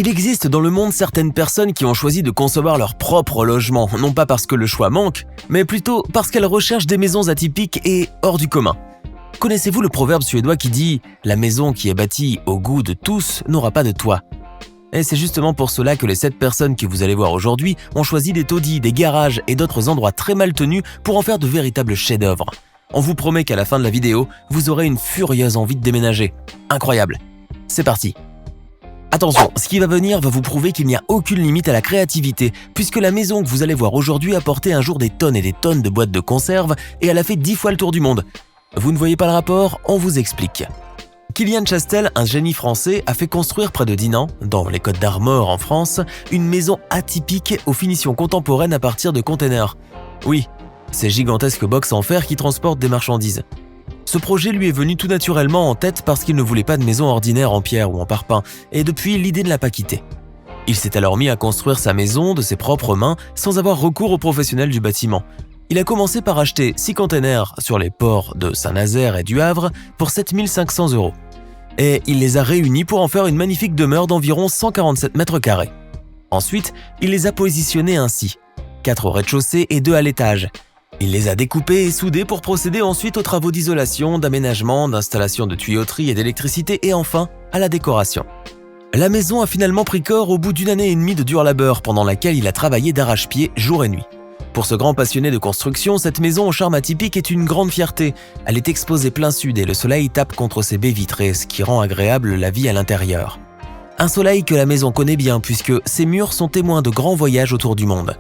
Il existe dans le monde certaines personnes qui ont choisi de concevoir leur propre logement, non pas parce que le choix manque, mais plutôt parce qu'elles recherchent des maisons atypiques et hors du commun. Connaissez-vous le proverbe suédois qui dit « La maison qui est bâtie au goût de tous n'aura pas de toit ». Et c'est justement pour cela que les 7 personnes que vous allez voir aujourd'hui ont choisi des taudis, des garages et d'autres endroits très mal tenus pour en faire de véritables chefs-d'œuvre. On vous promet qu'à la fin de la vidéo, vous aurez une furieuse envie de déménager. Incroyable. C'est parti. Attention, ce qui va venir va vous prouver qu'il n'y a aucune limite à la créativité, puisque la maison que vous allez voir aujourd'hui a porté un jour des tonnes et des tonnes de boîtes de conserve et elle a fait 10 fois le tour du monde. Vous ne voyez pas le rapport? On vous explique. Kilian Chastel, un génie français, a fait construire près de Dinan, dans les Côtes d'Armor en France, une maison atypique aux finitions contemporaines à partir de containers. Oui, ces gigantesques box en fer qui transportent des marchandises. Ce projet lui est venu tout naturellement en tête parce qu'il ne voulait pas de maison ordinaire en pierre ou en parpaing, et depuis, l'idée ne l'a pas quitté. Il s'est alors mis à construire sa maison de ses propres mains sans avoir recours aux professionnels du bâtiment. Il a commencé par acheter 6 containers sur les ports de Saint-Nazaire et du Havre pour 7 500 €. Et il les a réunis pour en faire une magnifique demeure d'environ 147 mètres carrés. Ensuite, il les a positionnés ainsi, 4 au rez-de-chaussée et 2 à l'étage. Il les a découpés et soudés pour procéder ensuite aux travaux d'isolation, d'aménagement, d'installation de tuyauterie et d'électricité et enfin à la décoration. La maison a finalement pris corps au bout d'1 année et demie de dur labeur pendant laquelle il a travaillé d'arrache-pied jour et nuit. Pour ce grand passionné de construction, cette maison au charme atypique est une grande fierté. Elle est exposée plein sud et le soleil tape contre ses baies vitrées, ce qui rend agréable la vie à l'intérieur. Un soleil que la maison connaît bien puisque ses murs sont témoins de grands voyages autour du monde.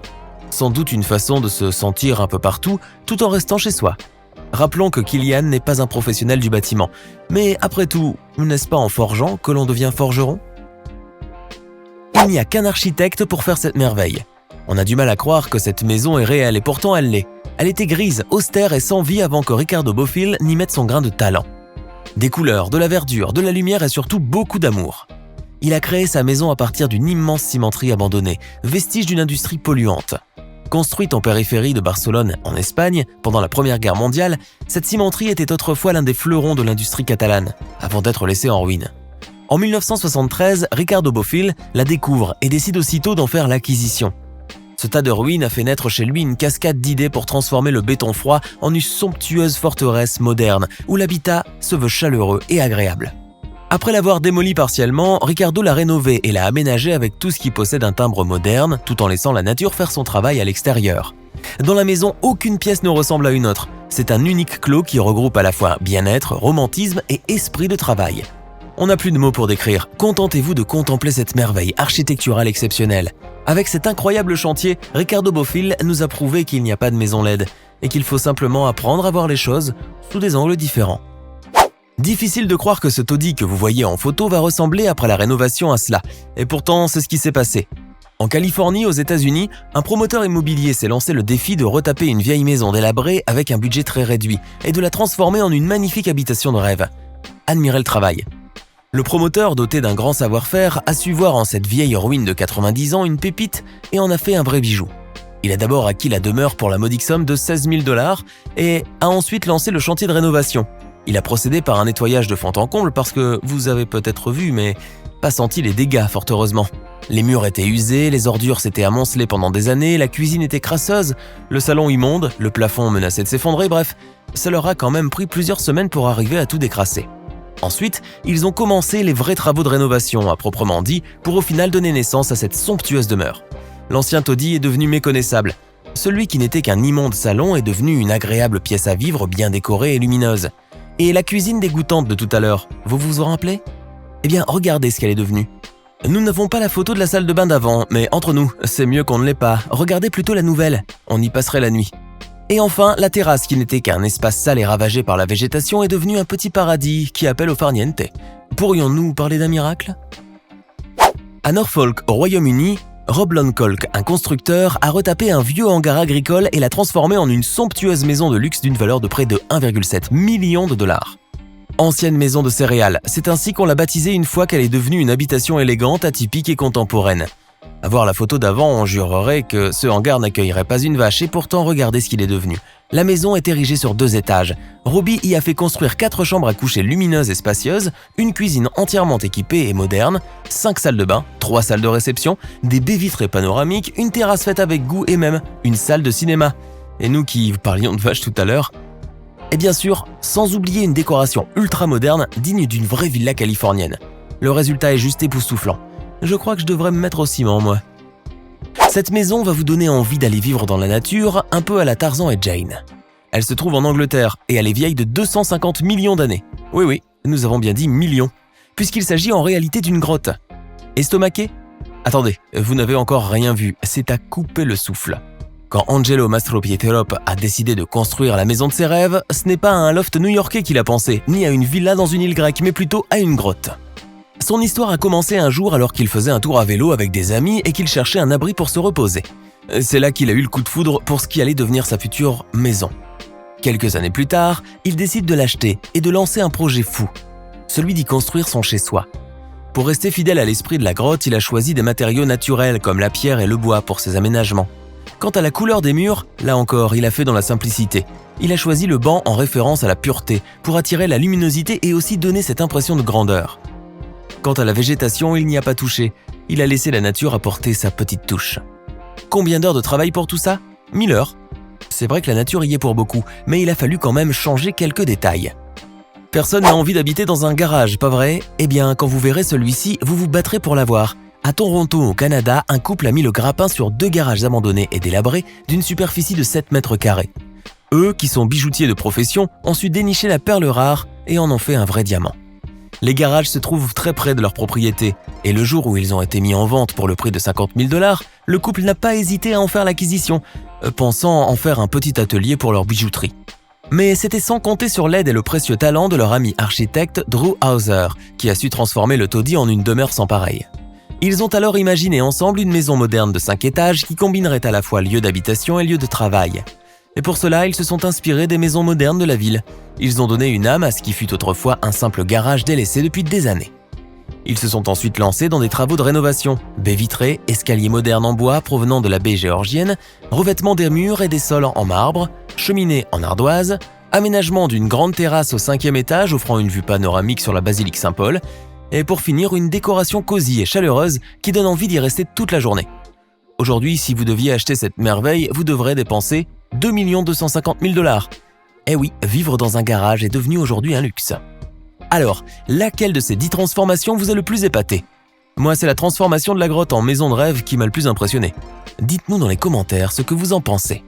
Sans doute une façon de se sentir un peu partout, tout en restant chez soi. Rappelons que Kilian n'est pas un professionnel du bâtiment. Mais après tout, n'est-ce pas en forgeant que l'on devient forgeron? Il n'y a qu'un architecte pour faire cette merveille. On a du mal à croire que cette maison est réelle et pourtant elle l'est. Elle était grise, austère et sans vie avant que Ricardo Bofill n'y mette son grain de talent. Des couleurs, de la verdure, de la lumière et surtout beaucoup d'amour. Il a créé sa maison à partir d'une immense cimenterie abandonnée, vestige d'une industrie polluante. Construite en périphérie de Barcelone, en Espagne, pendant la Première Guerre mondiale, cette cimenterie était autrefois l'un des fleurons de l'industrie catalane, avant d'être laissée en ruine. En 1973, Ricardo Bofill la découvre et décide aussitôt d'en faire l'acquisition. Ce tas de ruines a fait naître chez lui une cascade d'idées pour transformer le béton froid en une somptueuse forteresse moderne, où l'habitat se veut chaleureux et agréable. Après l'avoir démoli partiellement, Ricardo l'a rénové et l'a aménagé avec tout ce qui possède un timbre moderne, tout en laissant la nature faire son travail à l'extérieur. Dans la maison, aucune pièce ne ressemble à une autre. C'est un unique clos qui regroupe à la fois bien-être, romantisme et esprit de travail. On n'a plus de mots pour décrire. Contentez-vous de contempler cette merveille architecturale exceptionnelle. Avec cet incroyable chantier, Ricardo Bofill nous a prouvé qu'il n'y a pas de maison LED et qu'il faut simplement apprendre à voir les choses sous des angles différents. Difficile de croire que ce taudis que vous voyez en photo va ressembler après la rénovation à cela, et pourtant c'est ce qui s'est passé. En Californie, aux États-Unis, un promoteur immobilier s'est lancé le défi de retaper une vieille maison délabrée avec un budget très réduit et de la transformer en une magnifique habitation de rêve. Admirez le travail. Le promoteur, doté d'un grand savoir-faire, a su voir en cette vieille ruine de 90 ans une pépite et en a fait un vrai bijou. Il a d'abord acquis la demeure pour la modique somme de 16 000 $ et a ensuite lancé le chantier de rénovation. Il a procédé par un nettoyage de fond en comble parce que, vous avez peut-être vu, mais pas senti les dégâts fort heureusement. Les murs étaient usés, les ordures s'étaient amoncelées pendant des années, la cuisine était crasseuse, le salon immonde, le plafond menaçait de s'effondrer, bref, ça leur a quand même pris plusieurs semaines pour arriver à tout décrasser. Ensuite, ils ont commencé les vrais travaux de rénovation, à proprement dit, pour au final donner naissance à cette somptueuse demeure. L'ancien taudis est devenu méconnaissable. Celui qui n'était qu'un immonde salon est devenu une agréable pièce à vivre bien décorée et lumineuse. Et la cuisine dégoûtante de tout à l'heure, vous vous en rappelez? Eh bien, regardez ce qu'elle est devenue. Nous n'avons pas la photo de la salle de bain d'avant, mais entre nous, c'est mieux qu'on ne l'ait pas. Regardez plutôt la nouvelle, on y passerait la nuit. Et enfin, la terrasse qui n'était qu'un espace sale et ravagé par la végétation est devenue un petit paradis qui appelle au farniente. Pourrions-nous parler d'un miracle? À Norfolk, au Royaume-Uni, Rob Loncolk, un constructeur, a retapé un vieux hangar agricole et l'a transformé en une somptueuse maison de luxe d'une valeur de près de 1,7 million $. Ancienne maison de céréales, c'est ainsi qu'on l'a baptisée une fois qu'elle est devenue une habitation élégante, atypique et contemporaine. À voir la photo d'avant, on jurerait que ce hangar n'accueillerait pas une vache et pourtant regardez ce qu'il est devenu. La maison est érigée sur 2 étages. Robbie y a fait construire 4 chambres à coucher lumineuses et spacieuses, une cuisine entièrement équipée et moderne, 5 salles de bain, 3 salles de réception, des baies vitrées panoramiques, une terrasse faite avec goût et même une salle de cinéma. Et nous qui parlions de vaches tout à l'heure. Et bien sûr, sans oublier une décoration ultra moderne digne d'une vraie villa californienne. Le résultat est juste époustouflant. Je crois que je devrais me mettre au ciment, moi. Cette maison va vous donner envie d'aller vivre dans la nature, un peu à la Tarzan et Jane. Elle se trouve en Angleterre et elle est vieille de 250 millions d'années. Oui, nous avons bien dit millions, puisqu'il s'agit en réalité d'une grotte. Estomaqué ? Attendez, vous n'avez encore rien vu, c'est à couper le souffle. Quand Angelo Mastropietro a décidé de construire la maison de ses rêves, ce n'est pas à un loft new-yorkais qu'il a pensé, ni à une villa dans une île grecque, mais plutôt à une grotte. Son histoire a commencé un jour alors qu'il faisait un tour à vélo avec des amis et qu'il cherchait un abri pour se reposer. C'est là qu'il a eu le coup de foudre pour ce qui allait devenir sa future maison. Quelques années plus tard, il décide de l'acheter et de lancer un projet fou, celui d'y construire son chez-soi. Pour rester fidèle à l'esprit de la grotte, il a choisi des matériaux naturels comme la pierre et le bois pour ses aménagements. Quant à la couleur des murs, là encore, il a fait dans la simplicité. Il a choisi le banc en référence à la pureté pour attirer la luminosité et aussi donner cette impression de grandeur. Quant à la végétation, il n'y a pas touché. Il a laissé la nature apporter sa petite touche. Combien d'heures de travail pour tout ça ? 1000 heures. C'est vrai que la nature y est pour beaucoup, mais il a fallu quand même changer quelques détails. Personne n'a envie d'habiter dans un garage, pas vrai ? Eh bien, quand vous verrez celui-ci, vous vous battrez pour l'avoir. À Toronto, au Canada, un couple a mis le grappin sur 2 garages abandonnés et délabrés d'une superficie de 7 mètres carrés. Eux, qui sont bijoutiers de profession, ont su dénicher la perle rare et en ont fait un vrai diamant. Les garages se trouvent très près de leur propriété, et le jour où ils ont été mis en vente pour le prix de 50 000 $, le couple n'a pas hésité à en faire l'acquisition, pensant en faire un petit atelier pour leur bijouterie. Mais c'était sans compter sur l'aide et le précieux talent de leur ami architecte Drew Hauser, qui a su transformer le taudis en une demeure sans pareille. Ils ont alors imaginé ensemble une maison moderne de 5 étages qui combinerait à la fois lieu d'habitation et lieu de travail. Et pour cela, ils se sont inspirés des maisons modernes de la ville. Ils ont donné une âme à ce qui fut autrefois un simple garage délaissé depuis des années. Ils se sont ensuite lancés dans des travaux de rénovation, baies vitrées, escaliers modernes en bois provenant de la baie géorgienne, revêtement des murs et des sols en marbre, cheminée en ardoise, aménagement d'une grande terrasse au 5e étage offrant une vue panoramique sur la basilique Saint-Paul, et pour finir une décoration cosy et chaleureuse qui donne envie d'y rester toute la journée. Aujourd'hui, si vous deviez acheter cette merveille, vous devrez dépenser 2 250 000 $. Eh oui, vivre dans un garage est devenu aujourd'hui un luxe. Alors, laquelle de ces 10 transformations vous a le plus épaté ? Moi, c'est la transformation de la grotte en maison de rêve qui m'a le plus impressionné. Dites-nous dans les commentaires ce que vous en pensez.